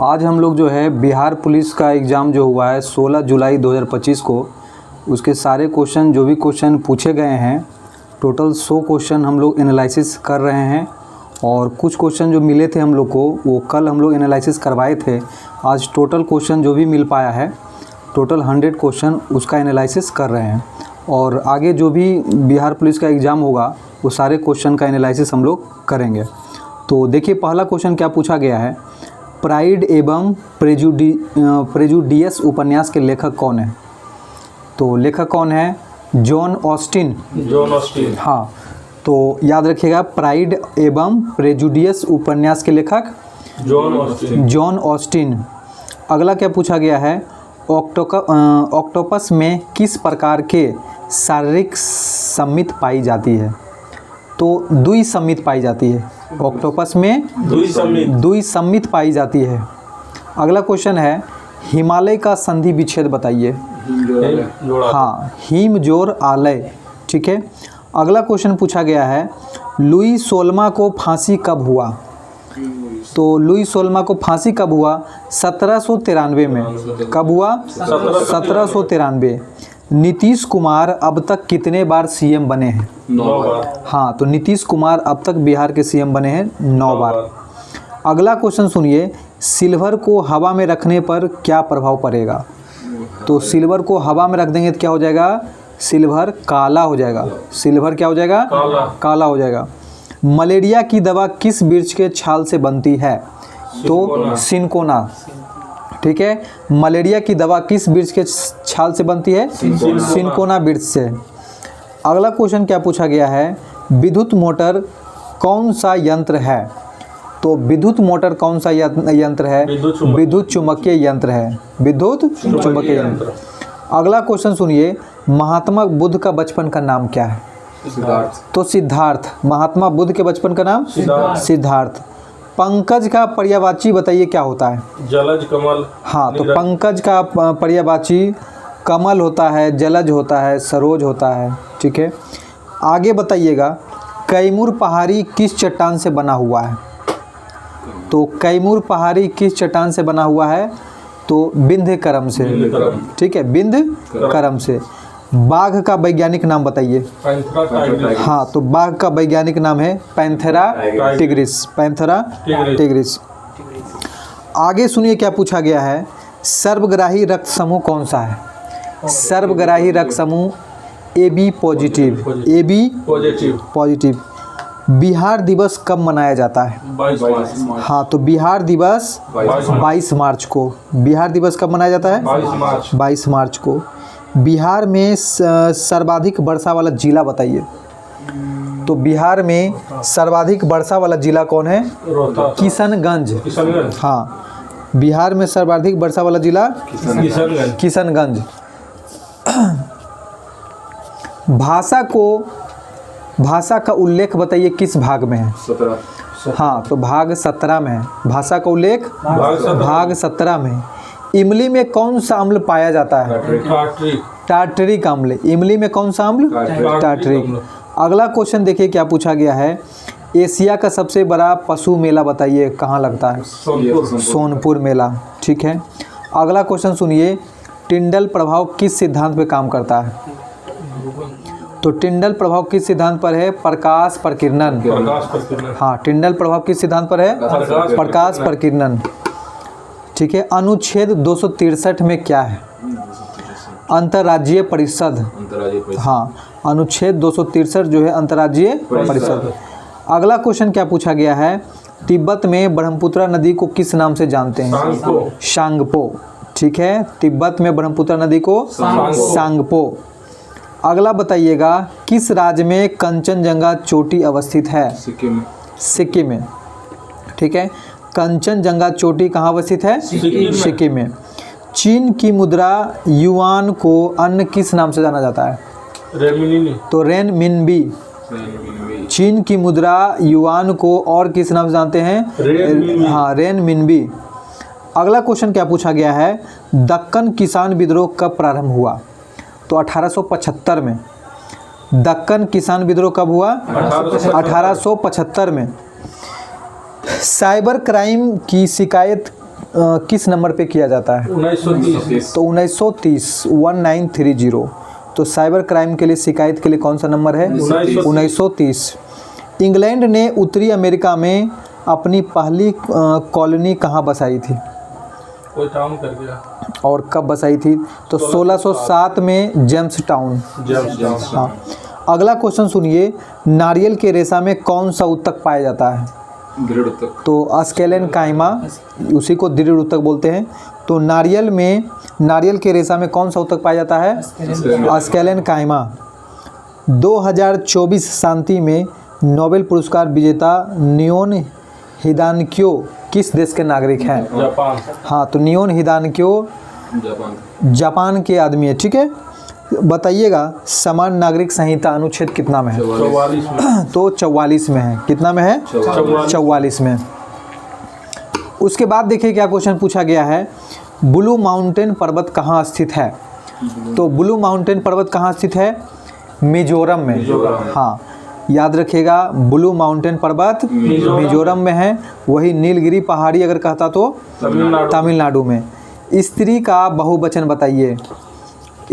आज हम लोग जो है बिहार पुलिस का एग्ज़ाम जो हुआ है 16 जुलाई 2025 को, उसके सारे क्वेश्चन जो भी क्वेश्चन पूछे गए हैं, टोटल 100 क्वेश्चन हम लोग एनालिसिस कर रहे हैं। और कुछ क्वेश्चन जो मिले थे हम लोग को वो कल हम लोग एनालिसिस करवाए थे। आज टोटल क्वेश्चन जो भी मिल पाया है, टोटल 100 क्वेश्चन उसका एनालिसिस कर रहे हैं। और आगे जो भी बिहार पुलिस का एग्ज़ाम होगा वो सारे क्वेश्चन का एनालिसिस हम लोग करेंगे। तो देखिए पहला क्वेश्चन क्या पूछा गया है, प्राइड एवं प्रेजुडियस उपन्यास के लेखक कौन है? तो लेखक कौन है? John Austin. हाँ, तो याद रखिएगा, प्राइड एवं प्रेजुडियस उपन्यास के लेखक जॉन ऑस्टिन। अगला क्या पूछा गया है, ऑक्टोपस में किस प्रकार के शारीरिक सम्मित पाई जाती है? तो द्विसम्मित पाई जाती है। ऑक्टोपस में द्विसम्मित पाई जाती है। अगला क्वेश्चन है, हिमालय का संधि विच्छेद बताइए। हाँ, हिम जोर आलय। ठीक है। अगला क्वेश्चन पूछा गया है, लुई सोलमा को फांसी कब हुआ? तो लुई सोलमा को फांसी कब हुआ? 1793 में। कब हुआ? 1793। नीतीश कुमार अब तक कितने बार सीएम बने हैं? 9 बार। हाँ, तो नीतीश कुमार अब तक बिहार के सीएम बने हैं 9 बार। अगला क्वेश्चन सुनिए, सिल्वर को हवा में रखने पर क्या प्रभाव पड़ेगा? तो सिल्वर को हवा में रख देंगे तो क्या हो जाएगा? सिल्वर काला हो जाएगा। सिल्वर क्या हो जाएगा? काला हो जाएगा। मलेरिया की दवा किस वृक्ष के छाल से बनती है? तो सिनकोना। ठीक है। मलेरिया की दवा किस वृक्ष के छाल से बनती है? सिनकोना वृक्ष से। अगला क्वेश्चन क्या पूछा गया है, विद्युत मोटर कौन सा यंत्र है? तो विद्युत मोटर कौन सा यंत्र है? विद्युत चुम्बकीय यंत्र है। विद्युत चुम्बकीय यंत्र। अगला क्वेश्चन सुनिए, महात्मा बुद्ध का बचपन का नाम क्या है? सिद्धार्थ। तो सिद्धार्थ। महात्मा बुद्ध के बचपन का नाम सिद्धार्थ। पंकज का पर्यायवाची बताइए क्या होता है? जलज, कमल। हाँ, तो पंकज का पर्यायवाची कमल होता है, जलज होता है, सरोज होता है। ठीक है। आगे बताइएगा, कैमूर पहाड़ी किस चट्टान से बना हुआ है? तो कैमूर पहाड़ी किस चट्टान से बना हुआ है? तो विंध्यकर्म से। ठीक है, विंध्यकर्म से। बाघ का वैज्ञानिक नाम बताइए। हाँ, तो बाघ का वैज्ञानिक नाम है पैंथेरा टिग्रिस। Panthera tigris. आगे सुनिए क्या पूछा गया है, सर्वग्राही रक्त समूह कौन सा है? सर्वग्राही रक्त समूह AB positive. AB positive. Bihar दिवस कब मनाया जाता है? 22 मार्च। हाँ, तो बिहार दिवस 22 मार्च को। बिहार दिवस कब मनाया जाता है? 22 मार्च को। बिहार में सर्वाधिक वर्षा वाला जिला बताइए। तो बिहार में सर्वाधिक वर्षा वाला जिला कौन है? किशनगंज। हाँ, बिहार में सर्वाधिक वर्षा वाला जिला किशनगंज। भाषा का उल्लेख बताइए किस भाग में है? 17। हाँ, तो भाग 17 में है। भाषा का उल्लेख भाग 17 में। इमली में कौन सा अम्ल पाया जाता है? टार्टरिक अम्ल। इमली में कौन सा अम्ल? टार्टरिक। अगला क्वेश्चन देखिए क्या पूछा गया है, एशिया का सबसे बड़ा पशु मेला बताइए कहाँ लगता है? सोनपुर मेला। ठीक है। अगला क्वेश्चन सुनिए, टिंडल प्रभाव किस सिद्धांत पे काम करता है? तो टिंडल प्रभाव किस सिद्धांत पर है? प्रकाश प्रकीर्णन। हाँ, टिंडल प्रभाव किस सिद्धांत पर है? प्रकाश प्रकीर्णन। ठीक है। अनुच्छेद 263 में क्या है? अंतर्राज्यीय परिषद। हाँ, अनुच्छेद 263 जो है अंतर्राज्यीय परिषद। अगला क्वेश्चन क्या पूछा गया है, तिब्बत में ब्रह्मपुत्र नदी को किस नाम से जानते हैं? सांगपो। ठीक है, तिब्बत में ब्रह्मपुत्र नदी को सांगपो। अगला बताइएगा, किस राज्य में कंचनजंगा चोटी अवस्थित है? सिक्किम में। ठीक है, कंचनजंगा चोटी कहाँ अवस्थित है? सिक्किम में। चीन की मुद्रा युआन को अन्य किस नाम से जाना जाता है? तो रेनमिनबी। चीन की मुद्रा युआन को और किस नाम से जानते हैं? हाँ, रेनमिनबी। अगला क्वेश्चन क्या पूछा गया है, दक्कन किसान विद्रोह कब प्रारंभ हुआ? तो 1875 में। दक्कन किसान विद्रोह कब हुआ? 1875 में। साइबर क्राइम की शिकायत किस नंबर पे किया जाता है? 1930 तो 1930 1930। तो साइबर क्राइम के लिए शिकायत के लिए कौन सा नंबर है? 1930। इंग्लैंड ने उत्तरी अमेरिका में अपनी पहली कॉलोनी कहाँ बसाई थी कोई टाउन कर गया और कब बसाई थी? तो 1607 में जेम्स टाउन। जेम्स हाँ। अगला क्वेश्चन सुनिए, नारियल के रेशा में कौन सा उत्तक पाया जाता है? दृढ़ तक तो स्केलेन काइमा, उसी को दृढ़ उत्तक बोलते हैं। तो नारियल के रेशा में कौन सा उत्तक पाया जाता है? स्केलेन काइमा। 2024 शांति में नोबेल पुरस्कार विजेता नियोन हिदानक्यो किस देश के नागरिक हैं? जापान हाँ, तो नियोन हिदानक्यो जापान के आदमी है। ठीक है, बताइएगा समान नागरिक संहिता अनुच्छेद कितना में है? 44 में तो 44 में है। कितना में है? 44 में। उसके बाद देखिए क्या क्वेश्चन पूछा गया है, ब्लू माउंटेन पर्वत कहाँ स्थित है? तो ब्लू माउंटेन पर्वत कहाँ स्थित है? मिजोरम में। हाँ, याद रखिएगा, ब्लू माउंटेन पर्वत मिजोरम में है। वही नीलगिरी पहाड़ी अगर कहता तो तमिलनाडु में। स्त्री का बहुवचन बताइए।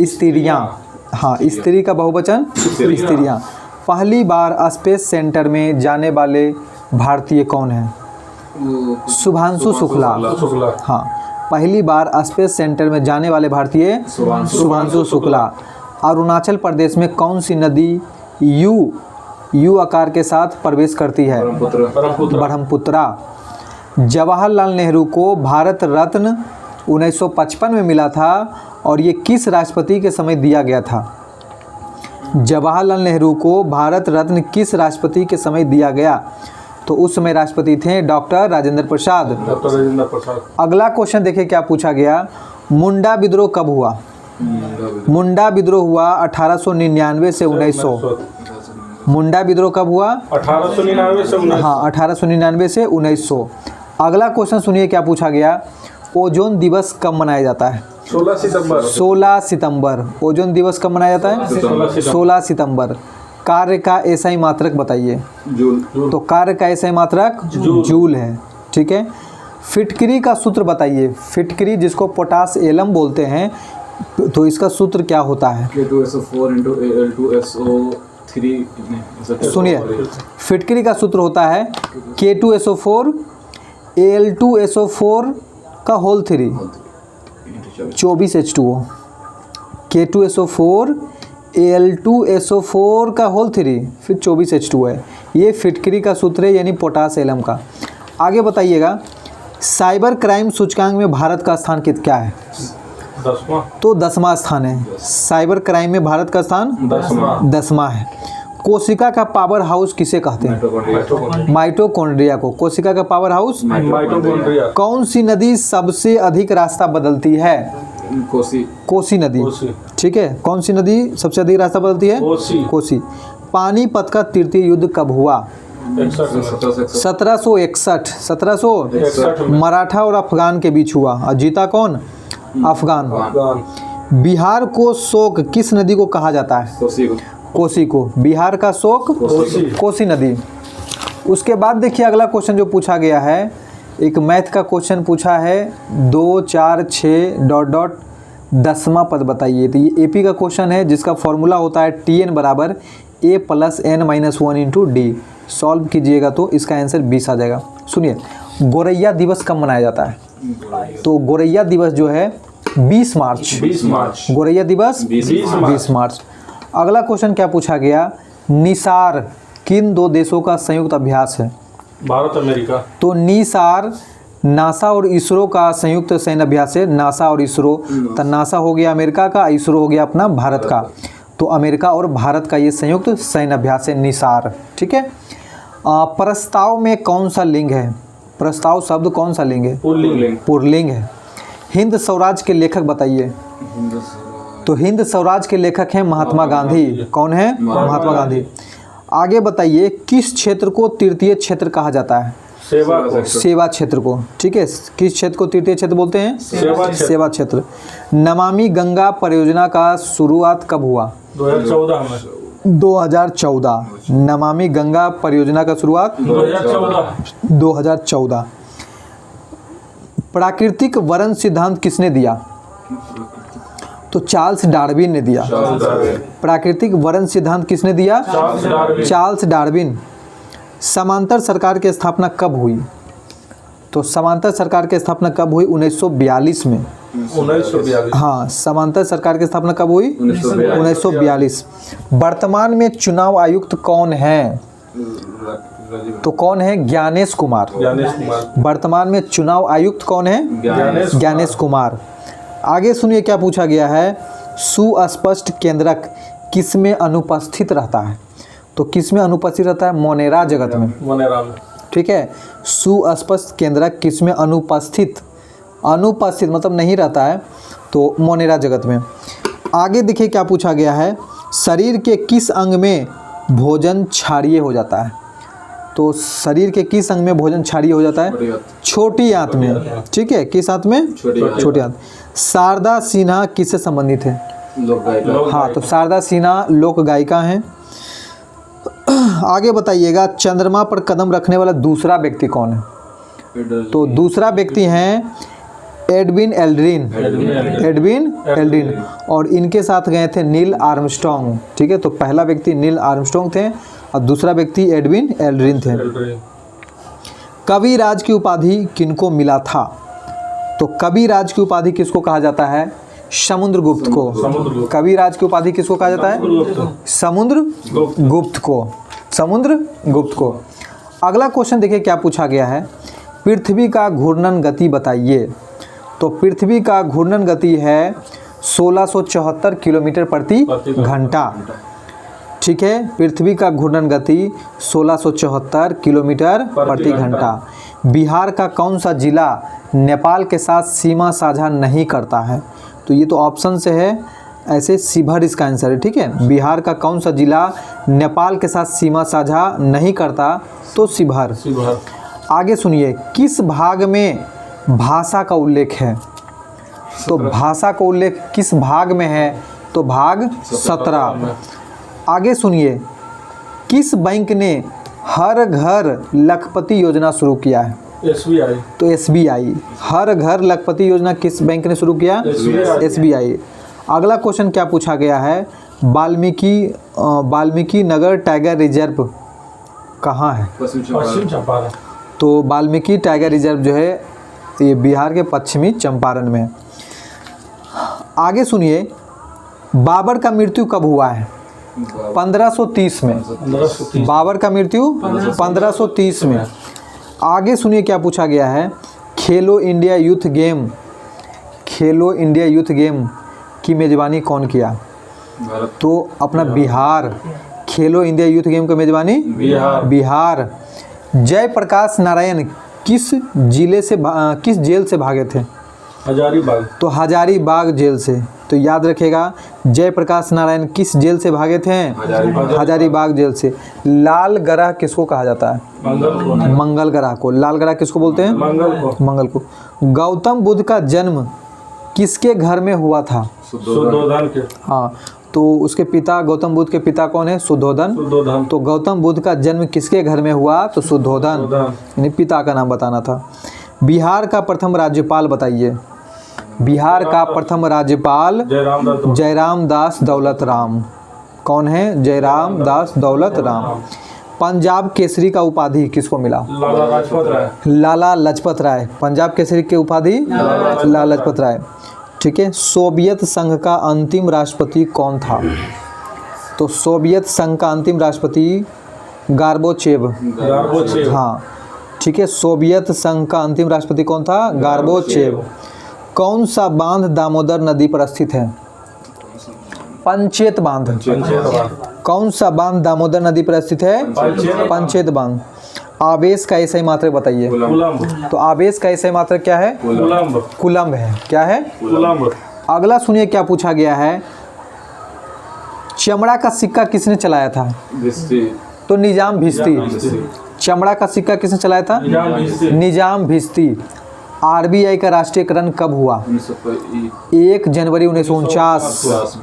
स्त्रियाँ। हाँ, स्त्री का बहुवचन स्त्रियाँ। पहली बार स्पेस सेंटर में जाने वाले भारतीय कौन हैं? शुभांशु शुक्ला। हाँ, पहली बार स्पेस सेंटर में जाने वाले भारतीय शुभांशु शुक्ला। अरुणाचल प्रदेश में कौन सी नदी यू आकार के साथ प्रवेश करती है? ब्रह्मपुत्रा। जवाहरलाल नेहरू को भारत रत्न 1955 में मिला था और ये किस राष्ट्रपति के समय दिया गया था? जवाहरलाल नेहरू को भारत रत्न किस राष्ट्रपति के समय दिया गया? तो उस समय राष्ट्रपति थे डॉक्टर राजेंद्र प्रसाद। अगला क्वेश्चन देखिए क्या पूछा गया, मुंडा विद्रोह कब हुआ? मुंडा विद्रोह हुआ 1899 से 1900। मुंडा विद्रोह कब हुआ? 1899 से 1900। हाँ, 1899 से 1900। अगला क्वेश्चन सुनिए क्या पूछा गया, ओजोन दिवस कब मनाया जाता है? 16 सितंबर। 16 सितंबर। ओजोन दिवस कब मनाया जाता है? 16 सितंबर। कार्य का एसआई मात्रक बताइए। जूल। तो कार्य का एसआई मात्रक जूल है। ठीक है, फिटकरी का सूत्र बताइए। फिटकरी जिसको पोटास एलम बोलते हैं, तो इसका सूत्र क्या होता है? सुनिए, फिटकरी का सूत्र होता है K2SO4 Al2SO4 का होल 3 24 H2O। K2SO4 Al2SO4 का होल 3 फिर 24 H2O है। ये फिटकरी का सूत्र है, यानी पोटास एलम का। आगे बताइएगा, साइबर क्राइम सूचकांक में भारत का स्थान क्या है? 10वां। तो 10वां स्थान है। साइबर क्राइम में भारत का स्थान 10वां है। कोशिका का पावर हाउस किसे कहते हैं? माइटोकॉन्ड्रिया को। कोशिका का पावर हाउस माइटोकॉन्ड्रिया। कौन सी नदी सबसे अधिक रास्ता बदलती है? कोसी नदी। ठीक है, कौन सी नदी सबसे अधिक रास्ता बदलती है? कोसी। पानीपत का तृतीय युद्ध कब हुआ? 1761। मराठा और अफगान के बीच हुआ और जीता कौन? अफगान। बिहार को शोक किस नदी को कहा जाता है? कोसी को। बिहार का शोक कोसी नदी। उसके बाद देखिए अगला क्वेश्चन जो पूछा गया है, एक मैथ का क्वेश्चन पूछा है, 2 4 6 ... 10वां पद बताइए। तो ये एपी का क्वेश्चन है जिसका फॉर्मूला होता है TN बराबर A + n-1 into D. Solve कीजिएगा तो इसका आंसर 20 आ जाएगा। सुनिए, गोरैया दिवस कब मनाया जाता है? तो गोरैया दिवस जो है 20 मार्च। गोरैया दिवस 20 मार्च। अगला क्वेश्चन क्या पूछा गया, निसार किन 2 देशों का संयुक्त अभ्यास है? भारत अमेरिका। तो निसार नासा और इसरो का संयुक्त सैन्य अभ्यास है। नासा और इसरो। तो नासा हो गया अमेरिका का, इसरो हो गया अपना भारत का। तो अमेरिका और भारत का ये संयुक्त सैन्य अभ्यास है निसार। ठीक है। प्रस्ताव में कौन सा लिंग है? प्रस्ताव शब्द कौन सा लिंग है? पुल्लिंग है। हिंद स्वराज के लेखक बताइए। तो हिंद स्वराज के लेखक हैं महात्मा गांधी। कौन है? महात्मा गांधी। आगे बताइए, किस क्षेत्र को तृतीय क्षेत्र कहा जाता है? सेवा क्षेत्र को। ठीक है, किस क्षेत्र को तृतीय क्षेत्र बोलते हैं? सेवा क्षेत्र। नमामि गंगा परियोजना का शुरुआत कब हुआ? 2014 में। 2014। नमामि गंगा परियोजना का शुरुआत 2014। प्राकृतिक वरण सिद्धांत किसने दिया? तो चार्ल्स डार्विन ने दिया। प्राकृतिक वरण सिद्धांत किसने दिया? Charles Darwin. समांतर सरकार की स्थापना कब हुई? तो समांतर सरकार की स्थापना कब हुई? 1942 में। 1942। हाँ, समांतर सरकार की स्थापना कब हुई? 1942। वर्तमान में चुनाव आयुक्त कौन है? तो कौन है? ज्ञानेश कुमार। ज्ञानेश कुमार। वर्तमान में चुनाव आयुक्त कौन है? ज्ञानेश कुमार। आगे सुनिए क्या पूछा गया है। सुस्पष्ट केंद्रक किस में अनुपस्थित रहता है? तो किस में अनुपस्थित रहता है? मोनेरा जगत में। मोनेरा में। ठीक है। सुस्पष्ट केंद्रक किस में अनुपस्थित मतलब नहीं रहता है, तो मोनेरा जगत में। आगे देखिए क्या पूछा गया है। शरीर के किस अंग में भोजन क्षारीय हो जाता है? तो शरीर के किस अंग में भोजन क्षारीय हो जाता है? छोटी आंत में। ठीक है, किस आंत में? छोटी आंत। शारदा सिन्हा किससे संबंधित है? हाँ, तो शारदा सिन्हा लोक गायिका हैं। आगे बताइएगा, चंद्रमा पर कदम रखने वाला दूसरा व्यक्ति कौन है? तो दूसरा व्यक्ति हैं एडविन एल्ड्रिन और इनके साथ गए थे नील आर्मस्ट्रॉन्ग। ठीक है, तो पहला व्यक्ति नील आर्मस्ट्रॉन्ग थे और दूसरा व्यक्ति एडविन एल्ड्रिन थे। कविराज की उपाधि किनको मिला था? तो कविराज की उपाधि किसको कहा जाता है? समुद्रगुप्त को। कविराज की उपाधि किसको कहा जाता है? समुद्रगुप्त को। अगला क्वेश्चन देखिए क्या पूछा गया है। पृथ्वी का घूर्णन गति बताइए। तो पृथ्वी का घूर्णन गति है 1674 किलोमीटर प्रति घंटा। ठीक है, पृथ्वी का घूर्णन गति 1674 किलोमीटर प्रति घंटा। बिहार का कौन सा जिला नेपाल के साथ सीमा साझा नहीं करता है? तो ये तो ऑप्शन से है, ऐसे शिवहर इसका आंसर है। ठीक है, बिहार का कौन सा जिला नेपाल के साथ सीमा साझा नहीं करता? तो शिवहर। आगे सुनिए, किस भाग में भाषा का उल्लेख है? तो भाषा का उल्लेख किस भाग में है? तो भाग 17। आगे सुनिए, किस बैंक ने हर घर लखपति योजना शुरू किया है? SBI। तो SBI। हर घर लखपति योजना किस बैंक ने शुरू किया? SBI। अगला क्वेश्चन क्या पूछा गया है। वाल्मीकि नगर टाइगर रिजर्व कहाँ है? पश्चिम चंपारण। तो वाल्मीकि टाइगर रिजर्व जो है ये बिहार के पश्चिमी चंपारण में। आगे सुनिए, बाबर का मृत्यु कब हुआ है? 1530 में। बाबर का मृत्यु 1530 में। आगे सुनिए क्या पूछा गया है। खेलो इंडिया यूथ गेम की मेज़बानी कौन किया? तो अपना बिहार। खेलो इंडिया यूथ गेम की मेज़बानी बिहार। जयप्रकाश नारायण किस जेल से भागे थे? हजारीबाग। तो हजारीबाग जेल से। तो याद रखिएगा, जयप्रकाश नारायण किस जेल से भागे थे? हजारीबाग जेल से। लाल ग्रह किसको कहा जाता है? मंगल ग्रह को। लाल ग्रह किसको बोलते हैं? मंगल को। गौतम बुद्ध का जन्म किसके घर में हुआ था? शुद्धोधन के। हाँ, तो उसके पिता, गौतम बुद्ध के पिता कौन है? शुद्धोधन। तो गौतम बुद्ध का जन्म किसके घर में हुआ? तो शुद्धोधन, यानी पिता का नाम बताना था। बिहार का प्रथम राज्यपाल बताइए। बिहार का प्रथम राज्यपाल जयराम दास दौलत राम। कौन है? जयराम दास दौलत राम। पंजाब केसरी का उपाधि किसको मिला? लाला लाजपत राय। पंजाब केसरी की उपाधि लाला लाजपत राय। ठीक है। सोवियत संघ का अंतिम राष्ट्रपति कौन था? तो सोवियत संघ का अंतिम राष्ट्रपति गार्बोचेव। हाँ, ठीक है। सोवियत संघ का अंतिम राष्ट्रपति कौन था? गार्बोचेव। कौन सा बांध दामोदर नदी पर स्थित है? पंचेत बांध। कौन सा बांध दामोदर नदी पर स्थित है? पंचेत बांध। आवेश का ऐसा ही मात्रक बताइए। तो आवेश का ऐसा ही मात्रक क्या है? कूलम्ब है। क्या है? कूलम्ब। अगला सुनिए क्या पूछा गया है। चमड़ा का सिक्का किसने चलाया था? तो निजाम भिस्ती। चमड़ा का सिक्का किसने चलाया था? निजाम भिस्ती। आरबीआई का राष्ट्रीयकरण कब हुआ? 1 जनवरी 1949।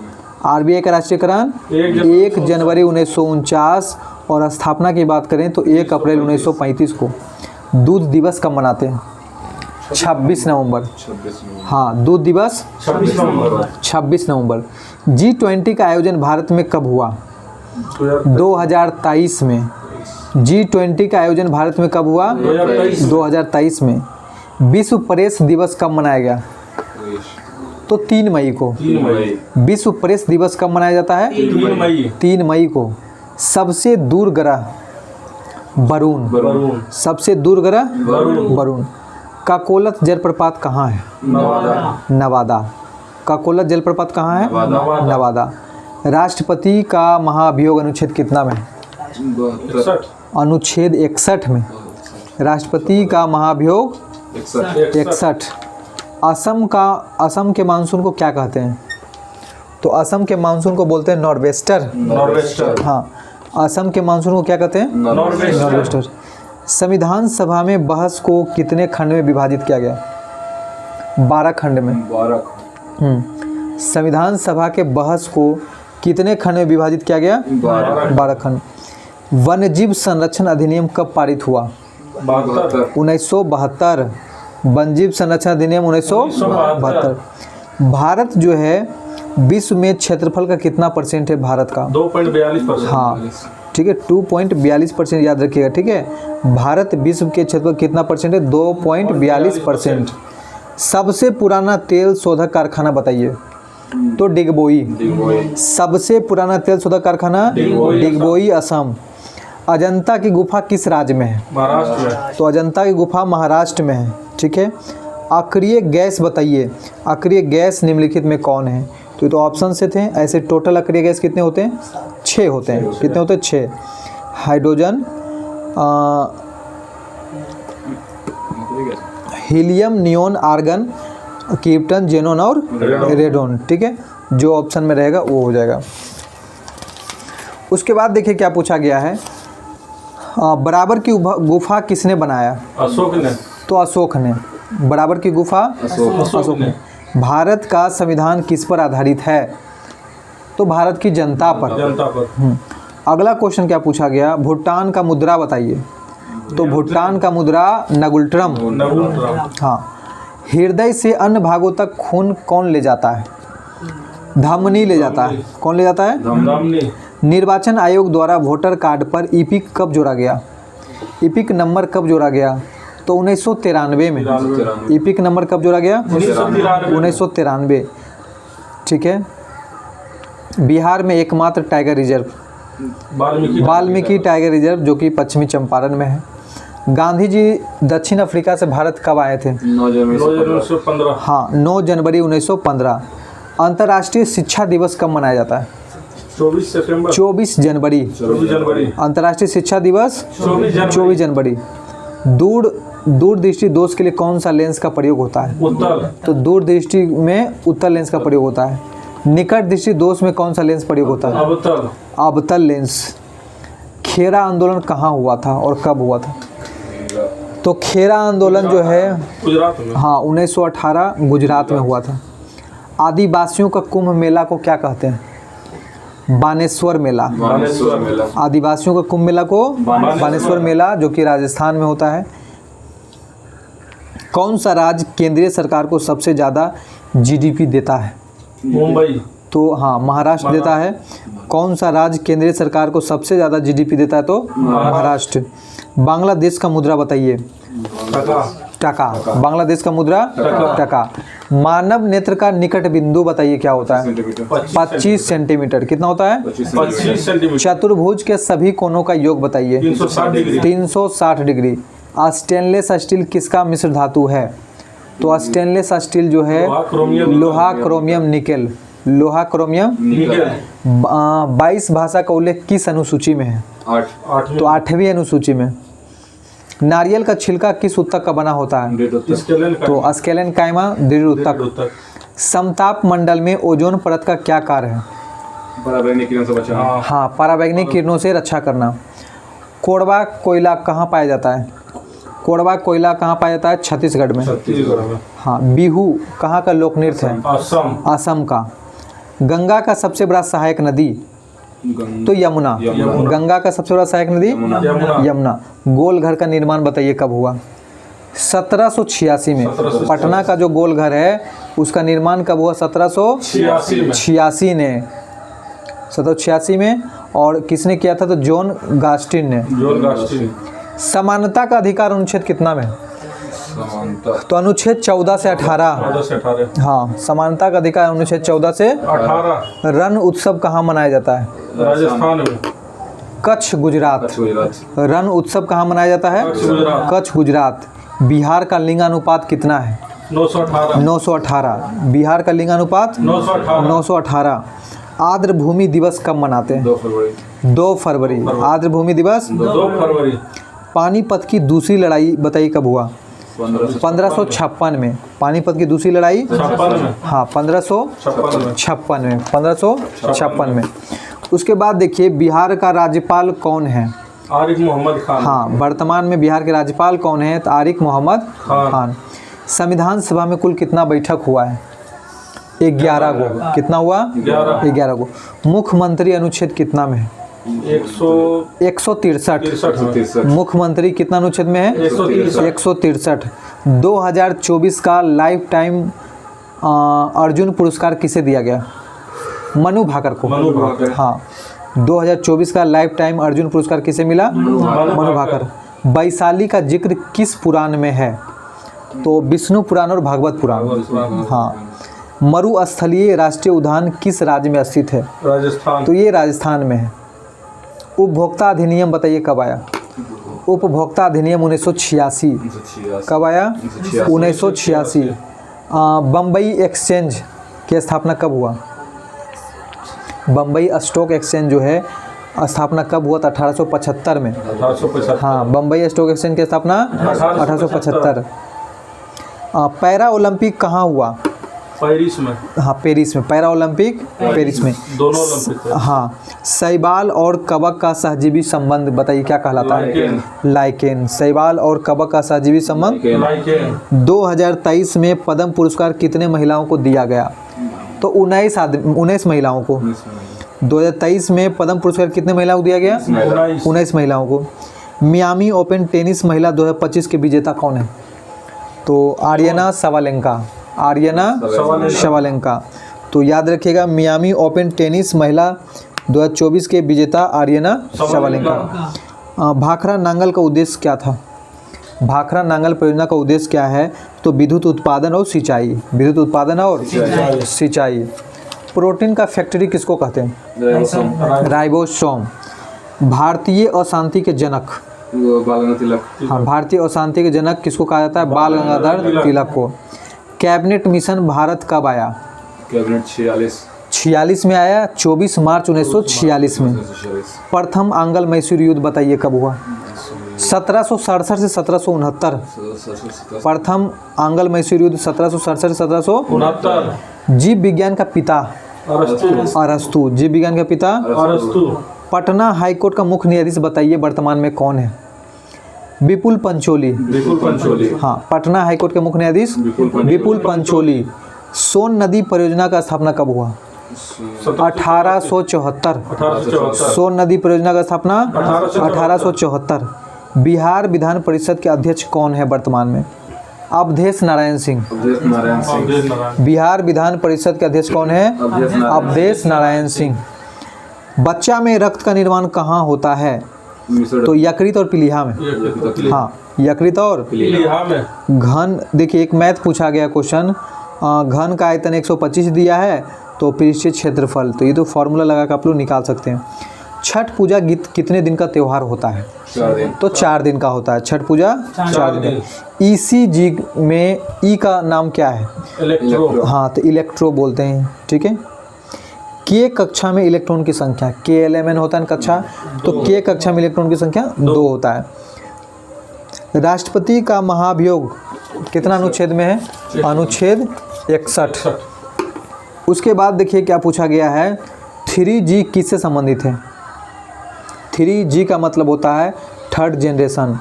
आरबीआई का राष्ट्रीयकरण 1 जनवरी 1949। और स्थापना की बात करें तो 1 अप्रैल 1935 को। दूध दिवस कब मनाते हैं? 26 नवंबर। 26 नवंबर। हाँ, दूध दिवस 26 नवंबर 26 नवंबर। G20 का आयोजन भारत में कब हुआ? 2023 में। G20 का आयोजन भारत में कब हुआ? 2023 में। विश्व प्रेस दिवस कब मनाया गया? तो 3 मई को। 3 मई। विश्व प्रेस दिवस कब मनाया जाता है? 3 मई। 3 मई को। सबसे दूर ग्रह वरुण। वरुण। सबसे दूर ग्रह वरुण। वरुण। काकोलत जलप्रपात कहाँ है? नवादा। नवादा। काकोलत जलप्रपात कहाँ है? नवादा। नवादा। राष्ट्रपति का महाभियोग अनुच्छेद कितना में? 61। अनुच्छेद 61 में। राष्ट्रपति का महाभियोग 61। असम के मानसून को क्या कहते हैं? तो असम के मानसून को बोलते हैं नॉर्वेस्टर। नॉर्वेस्टर। हाँ, असम के मानसून को क्या कहते हैं? नॉर्वेस्टर। संविधान सभा में बहस को कितने खंड में विभाजित किया गया? 12 खंड में। 12। संविधान सभा के बहस को कितने खंड में विभाजित किया गया? 12 खंड। वन्यजीव संरक्षण अधिनियम कब पारित हुआ? 1972। वन्यजीव संरक्षण अधिनियम 1972। भारत जो है विश्व में क्षेत्रफल का कितना %? है भारत का? 2.42%। हाँ, ठीक है, 2.42% याद रखिएगा, ठीक है। भारत विश्व के क्षेत्रफल कितना % है? 2.42%। सबसे पुराना तेल शोधक कारखाना बताइए। तो डिगबोई। सबसे पुराना तेल शोधक कारखाना डिगबोई, असम। अजंता की गुफा किस राज्य में है? महाराष्ट्र में। तो अजंता की गुफा महाराष्ट्र में है, ठीक है। अक्रिय गैस बताइए। अक्रिय गैस निम्नलिखित में कौन है? तो ये तो ऑप्शन से थे। ऐसे टोटल अक्रिय गैस कितने होते हैं? 6 होते हैं। कितने होते हैं? 6। Hydrogen, helium, neon, argon, krypton, xenon और रेडोन, ठीक है। जो ऑप्शन में रहेगा वो हो जाएगा। उसके बाद देखिए क्या पूछा गया है। बराबर की गुफा किसने बनाया? अशोक ने। तो अशोक ने। बराबर की गुफा अशोक ने। भारत का संविधान किस पर आधारित है? तो भारत की जनता पर। जनता पर। अगला क्वेश्चन क्या पूछा गया? भूटान का मुद्रा बताइए। तो भूटान का मुद्रा नगुल्ट्रम। हाँ। हृदय से अन्य भागों तक खून कौन ले जाता है? धमनी ले जाता है। कौन ले जाता है? धमनी। निर्वाचन आयोग द्वारा वोटर कार्ड पर ईपिक कब जोड़ा गया? ईपिक नंबर कब जोड़ा गया? तो 1993 में। ईपिक नंबर कब जोड़ा गया? 1993, ठीक है। बिहार में एकमात्र tiger reserve Valmiki tiger reserve, जो कि पश्चिमी चंपारण में है। गांधी जी दक्षिण अफ्रीका से भारत कब आए थे? 9 जनवरी 1915। हाँ, 9 जनवरी 1915। अंतर्राष्ट्रीय शिक्षा दिवस कब मनाया जाता है? 24 सितंबर। 24 जनवरी। 24 जनवरी। अंतर्राष्ट्रीय शिक्षा दिवस 24 जनवरी। दूरदृष्टि दोष के लिए कौन सा लेंस का प्रयोग होता है? उत्तल। तो दूरदृष्टि में उत्तल लेंस का प्रयोग होता है। निकट दृष्टि दोष में कौन सा लेंस प्रयोग होता है? अवतल। अवतल लेंस। खेरा आंदोलन कहाँ हुआ था और कब हुआ था? तो खेरा आंदोलन जो है गुजरात में। हाँ 1918 गुजरात में हुआ था। आदिवासियों का कुंभ मेला को क्या कहते हैं? बानेश्वर मेला। बानेश्वर मेला। आदिवासियों का कुंभ मेला को बानेश्वर मेला, जो कि राजस्थान में होता है। कौन सा राज्य केंद्रीय सरकार को सबसे ज़्यादा जीडीपी देता है? मुंबई। तो हाँ, महाराष्ट्र देता है। कौन सा राज्य केंद्रीय सरकार को सबसे ज़्यादा जीडीपी देता है? तो महाराष्ट्र। बांग्लादेश का मुद्रा बताइए। टका। बांग्लादेश का मुद्रा टका। मानव नेत्र का निकट बिंदु बताइए क्या होता है? 25 सेंटीमीटर। कितना होता है? 25 सेंटीमीटर। चतुर्भुज के सभी कोनों का योग बताइए। 360 डिग्री। 360 डिग्री। स्टेनलेस स्टील किसका मिश्र धातु है? तो स्टेनलेस स्टील जो है लोहा, क्रोमियम, निकेल। लोहा, क्रोमियम, निकेल। 22 भाषा का उल्लेख किस अनुसूची में है? 8। तो 8वीं अनुसूची में। नारियल का छिलका किस उत्तक का बना होता है? तो स्केलन कायमा दृढ़ उत्तक। समताप मंडल में ओजोन परत का क्या कार्य है? पराबैंगनी किरणों से बचाना। हाँ, पराबैंगनी किरणों से रक्षा करना। कोरबा कोयला कहाँ पाया जाता है? कोरबा कोयला कहाँ पाया जाता है? छत्तीसगढ़ में। हाँ। बिहू कहाँ का लोक नृत्य है? असम का। गंगा का सबसे बड़ा सहायक नदी? तो यमुना। गंगा का सबसे बड़ा सहायक नदी यमुना। गोल घर का निर्माण बताइए कब हुआ? 1786 में। 1786 पटना का जो गोलघर है उसका निर्माण कब हुआ? 1786 में। ने 1786 में। और किसने किया था? तो जॉन गास्टिन ने। जॉन गास्टिन। समानता का अधिकार अनुच्छेद कितना में? समानता तो अनुच्छेद 14 से 18। 14 से 18। हाँ, समानता का अधिकार अनुच्छेद 14 से 18 रण उत्सव कहाँ मनाया जाता है? राजस्थान में। कच्छ, गुजरात। गुजरात रण उत्सव कहाँ मनाया जाता है? कच्छ, गुजरात। कच्छ, गुजरात। बिहार का लिंगानुपात कितना है? 918। 918। बिहार का लिंगानुपात 918। 918। आर्द्र भूमि दिवस कब मनाते हैं? 2 फरवरी 2 फरवरी। आर्द्र भूमि दिवस 2 फरवरी। पानीपत की दूसरी लड़ाई बताइए कब हुआ? 1556 में। पानीपत की दूसरी लड़ाई 56 में। हाँ 1556 में। 1556 में। उसके बाद देखिए बिहार का राज्यपाल कौन है? आरिफ मोहम्मद खान। हाँ, वर्तमान में बिहार के राज्यपाल कौन है? तो आरिफ मोहम्मद खान। संविधान सभा में कुल कितना बैठक हुआ है? 11 गो। कितना हुआ? 11 गो। मुख्यमंत्री अनुच्छेद कितना में है? 163। मुख्यमंत्री कितना अनुच्छेद में है? 163। 2024 का लाइफ टाइम अर्जुन पुरस्कार किसे दिया गया? मनु भाकर को। मनु भाकर। हाँ, 2024 का लाइफ टाइम अर्जुन पुरस्कार किसे मिला? मनु भाकर। वैशाली का जिक्र किस पुराण में है? तो विष्णु पुराण और भागवत पुराण। हाँ। मरुस्थलीय राष्ट्रीय उद्यान किस राज्य में स्थित है? राजस्थान। तो ये राजस्थान में है। उपभोक्ता अधिनियम बताइए कब आया? उपभोक्ता अधिनियम 1986। कब आया? 1986। बम्बई एक्सचेंज की स्थापना कब हुआ? बम्बई स्टॉक एक्सचेंज जो है स्थापना कब हुआ? था 1875 में। 1875। हाँ, बम्बई स्टॉक एक्सचेंज की स्थापना 1875। पैरा ओलंपिक कहाँ हुआ? पेरिस में। हाँ, पेरिस में। पैरा ओलंपिक पेरिस में। दोनों ओलंपिक थे। हाँ। शैवाल और कवक का सहजीवी संबंध बताइए क्या कहलाता है? लाइकेन। शैवाल और कवक का सहजीवी संबंध लाइकेन। 2023 में पद्म पुरस्कार कितने महिलाओं को दिया गया? तो 19 महिलाओं को। 2023 में पद्म पुरस्कार कितने महिलाओं को दिया गया? 19 महिलाओं को। मियामी ओपन टेनिस महिला 2025 के विजेता कौन है? तो आर्यना सवालेंका। आर्यना सवालेंका। तो याद रखिएगा, मियामी ओपन टेनिस महिला 2024 के विजेता आर्यना सवालेंका। भाखड़ा नांगल का उद्देश्य क्या था? भाखड़ा नांगल परियोजना का उद्देश्य क्या है? तो विद्युत उत्पादन और सिंचाई। विद्युत उत्पादन और सिंचाई। प्रोटीन का फैक्ट्री किसको कहते हैं? राइबोसोम। भारतीय अशांति के जनक? बाल गंगाधर तिलक। हाँ, भारतीय अशांति के जनक किसको कहा जाता है? बाल गंगाधर तिलक को। कैबिनेट मिशन भारत कब आया? कैबिनेट 46 में आया। 24 मार्च 1946 में। प्रथम आंग्ल मैसूर युद्ध बताइए कब हुआ? 1767 से 1769। प्रथम आंग्ल मैसूर युद्ध 1767 से 1769। जीव विज्ञान का पिता? अरस्तु। जीव विज्ञान का पिता अरस्तु। पटना हाईकोर्ट का मुख्य न्यायाधीश बताइए वर्तमान में कौन है? विपुल पंचोली। विपुल पंचोली। हाँ, पटना हाईकोर्ट के मुख्य न्यायाधीश विपुल पंचोली। सोन नदी परियोजना का स्थापना कब हुआ? 1874। 1874। सोन नदी परियोजना का स्थापना 1874। बिहार विधान परिषद के अध्यक्ष कौन है वर्तमान में? अवधेश नारायण सिंह। बिहार विधान परिषद के अध्यक्ष कौन है? अवधेश नारायण सिंह। बच्चा में रक्त का निर्माण कहाँ होता है? तो यकृत और पीलिया में। हाँ, यकृत और पीलिया में। घन, देखिए एक मैथ पूछा गया क्वेश्चन, घन का आयतन 125 दिया है तो पृष्ठीय क्षेत्रफल, तो ये तो फॉर्मूला लगा कर आप लोग निकाल सकते हैं। छठ पूजा गीत कितने दिन का त्यौहार होता है? 4 दिन। तो 4 दिन का होता है। छठ पूजा 4 दिन का। ईसीजी में ई का नाम क्या है? इलेक्ट्रो। हाँ, तो इलेक्ट्रो बोलते हैं। ठीक है। के कक्षा में इलेक्ट्रॉन की संख्या? KLMN होता है कक्षा, तो के कक्षा में इलेक्ट्रॉन की संख्या 2 होता है। राष्ट्रपति का महाभियोग कितना अनुच्छेद में है? अनुच्छेद 61। उसके बाद देखिए क्या पूछा गया है, 3G किससे संबंधित है? 3G का मतलब होता है थर्ड जनरेशन,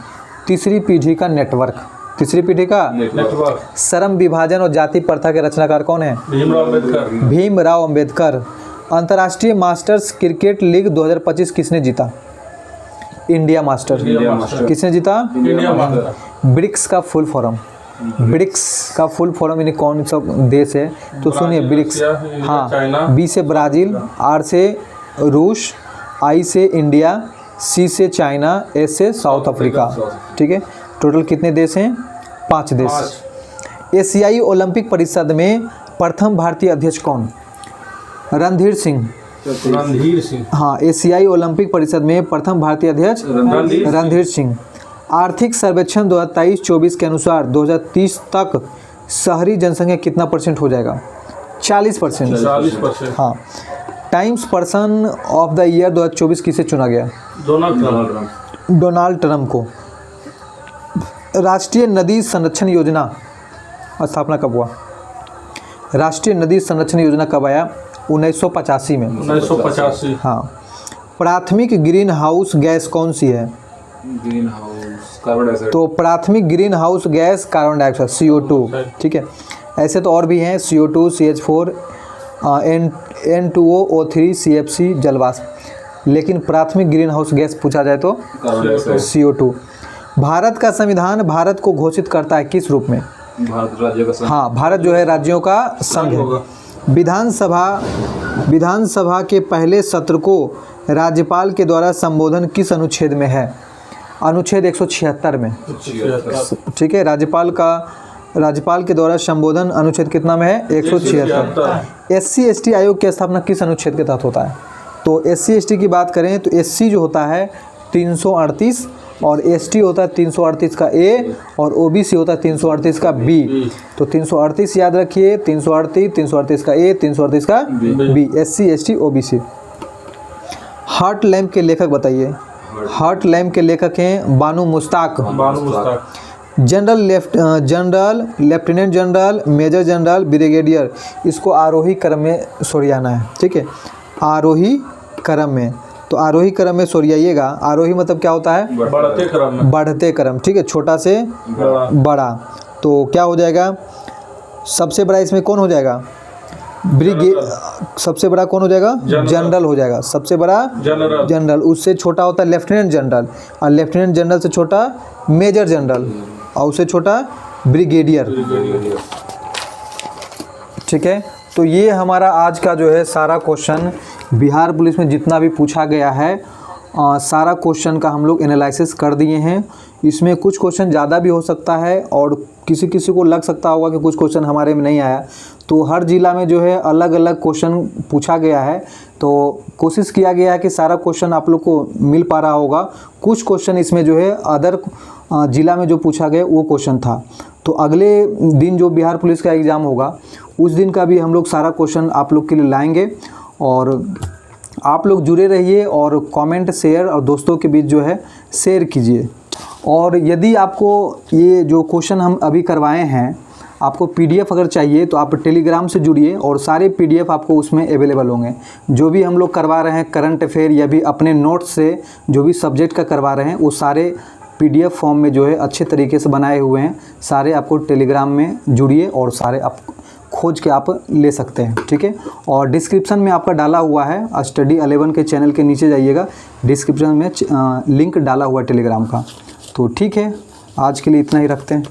तीसरी पीढ़ी का नेटवर्क। तीसरी पीढ़ी का नेटवर्क। श्रम विभाजन और जाति प्रथा के रचनाकार कौन है? भीमराव अम्बेडकर। भीमराव अम्बेडकर। अंतर्राष्ट्रीय मास्टर्स क्रिकेट लीग 2025 किसने जीता? India master. India master. किसने जीता? India master. ब्रिक्स का फुल फॉर्म, ब्रिक्स का फुल फॉर्म यानी कौन सा देश है? तो सुनिए ब्रिक्स। हाँ, बी से ब्राज़ील, आर से रूस, आई से इंडिया, सी से चाइना, एस से साउथ अफ्रीका। ठीक है, टोटल कितने देश हैं? 5 देश। एशियाई ओलंपिक परिषद में प्रथम भारतीय अध्यक्ष कौन? रणधीर सिंह। रणधीर सिंह। हाँ, एशियाई ओलंपिक परिषद में प्रथम भारतीय अध्यक्ष रणधीर सिंह। आर्थिक सर्वेक्षण 2023-24 के अनुसार 2030 तक शहरी जनसंख्या कितना % हो जाएगा? 40%। 40%। हाँ। Times person of the year 2024 किसे चुना गया? डोनाल्ड ट्रंप को। राष्ट्रीय नदी संरक्षण योजना स्थापना कब हुआ? राष्ट्रीय नदी संरक्षण योजना कब आया? 1985 में। 1985। हाँ। प्राथमिक ग्रीन हाउस गैस कौन सी है? Green house carbon dioxide. तो प्राथमिक green house gas carbon dioxide, CO2। ठीक है, ऐसे तो और भी हैं, CO2, CH4, N2O, O3, CFC, जलवाष्प। लेकिन प्राथमिक ग्रीन हाउस गैस पूछा जाए तो कार्बन डाइऑक्साइड। CO2। भारत का संविधान भारत को घोषित करता है किस रूप में? भारत राज्य का संघ। हाँ, भारत जो है राज्यों का संघ है। विधानसभा के पहले सत्र को राज्यपाल के द्वारा संबोधन किस अनुच्छेद में है? अनुच्छेद 176 में। ठीक है, राज्यपाल के द्वारा संबोधन अनुच्छेद कितना में है? 176। SC ST आयोग की स्थापना किस अनुच्छेद के तहत होता है? तो SC ST की बात करें तो SC जो होता है 338 और ST होता है 338 का A और OBC होता है 338 का B। तो 338 याद रखिए, 338 का A, 338 का B। SC ST OBC। Heart Lamp के लेखक बताइए। हार्ट लैम्प के लेखक हैं Banu Mushtaq. General, lieutenant general, major general, brigadier, इसको आरोही क्रम में सरियाना है। ठीक है, आरोही क्रम में। तो आरोही क्रम में सरियाइएगा। आरोही मतलब क्या होता है? बढ़ते क्रम में। बढ़ते क्रम। ठीक है, छोटा से बड़ा। तो क्या हो जाएगा? सबसे बड़ा इसमें कौन हो जाएगा? सबसे बड़ा कौन हो जाएगा? जनरल हो जाएगा। सबसे बड़ा जनरल। उससे छोटा होता है लेफ्टिनेंट जनरल, और लेफ्टिनेंट जनरल से छोटा मेजर जनरल, और उससे छोटा ब्रिगेडियर। ठीक है, तो ये हमारा आज का जो है सारा क्वेश्चन बिहार पुलिस में जितना भी पूछा गया है सारा क्वेश्चन का हम लोग एनालिसिस कर दिए हैं। इसमें कुछ क्वेश्चन ज़्यादा भी हो सकता है और किसी किसी को लग सकता होगा कि कुछ क्वेश्चन हमारे में नहीं आया। तो हर ज़िला में जो है अलग अलग क्वेश्चन पूछा गया है, तो कोशिश किया गया है कि सारा क्वेश्चन आप लोग को मिल पा रहा होगा। कुछ क्वेश्चन इसमें जो है अदर ज़िला में जो पूछा गया वो क्वेश्चन था। तो अगले दिन जो बिहार पुलिस का एग्ज़ाम होगा उस दिन का भी हम लोग सारा क्वेश्चन आप लोग के लिए लाएंगे, और आप लोग जुड़े रहिए और कमेंट, शेयर और दोस्तों के बीच जो है शेयर कीजिए। और यदि आपको ये जो क्वेश्चन हम अभी करवाए हैं आपको PDF अगर चाहिए तो आप टेलीग्राम से जुड़िए और सारे PDF आपको उसमें अवेलेबल होंगे। जो भी हम लोग करवा रहे हैं करंट अफेयर या भी अपने नोट्स से जो भी सब्जेक्ट का करवा रहे हैं वो सारे PDF फॉर्म में जो है अच्छे तरीके से बनाए हुए हैं। सारे आपको टेलीग्राम में जुड़िए और सारे आप खोज के आप ले सकते हैं। ठीक है, और डिस्क्रिप्शन में आपका डाला हुआ है स्टडी 11 के चैनल के नीचे जाइएगा, डिस्क्रिप्शन में लिंक डाला हुआ है टेलीग्राम का। तो ठीक है, आज के लिए इतना ही रखते हैं।